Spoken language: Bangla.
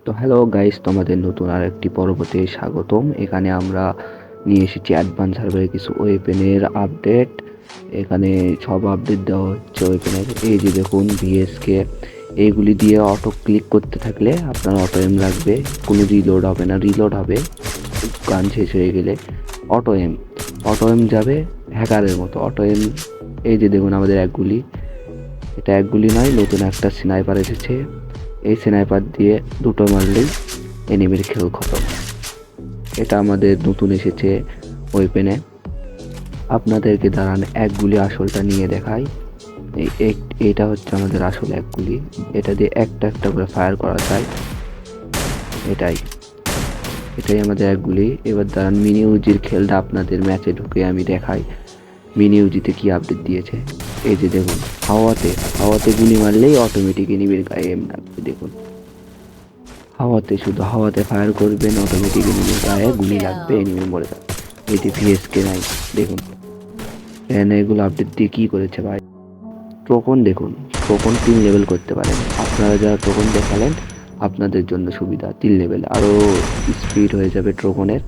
তো হ্যালো গাইস, তোমাদের নতুন আর একটি পর্বতে স্বাগতম। এখানে আমরা নিয়ে এসেছি অ্যাডভান্স সার্ভারে কিছু ওয়েপেনের আপডেট। এখানে সব আপডেট দেওয়া হচ্ছে ওয়েপেনের। এই যে দেখুন ভিএসকে, এইগুলি দিয়ে অটো ক্লিক করতে থাকলে আপনার অটো এম লাগবে, কোনো রিলোড হবে না। রিলোড হবে গান শেষ হয়ে গেলে। অটো এম, অটো এম যাবে হ্যাকারের মতো অটো এম। এই যে দেখুন আমাদের এক গুলি, এটা এক গুলি নয়, নতুন একটা স্নাইপার এসেছে। এই স্নাইপার দিয়ে দুটো মারলেই এনিমির খেল খতম। এটা আমাদের নতুন এসেছে ওয়েপেনে। আপনাদেরকে দাঁড়ান এক গুলি আসলটা নিয়ে দেখাই। এইটা হচ্ছে আমাদের আসল এক গুলি। এটা দিয়ে একটা একটা করে ফায়ার করা যায়। এটাই এটাই আমাদের এক গুলি। এবার দাঁড়ান মিনি উজির খেলটা আপনাদের ম্যাচে ঢুকে আমি দেখাই মিনি উজিতে কি আপডেট দিয়েছে। এই যে দেখুন, হাওয়াতে হাওয়াতে গুলি মারলেই অটোমেটিক এনিমির গায়ে এম লাগবে। দেখুন, হাওয়াতে, শুধু হাওয়াতে ফায়ার করবেন, অটোমেটিক এনিমির গায়ে Double গুলি লাগবে, kill. এনিমি মরে যাবে। এটি ভিএসকে নাই। দেখুন এখানে এগুলো আপডেট দিয়ে কী করেছে ভাই। টোকন দেখুন, টোকন 3 লেভেল করতে পারেন। আপনারা যারা টোকন দেখালেন আপনাদের জন্য সুবিধা, 3 লেভেল আরও স্পিড হয়ে যাবে টোকনের।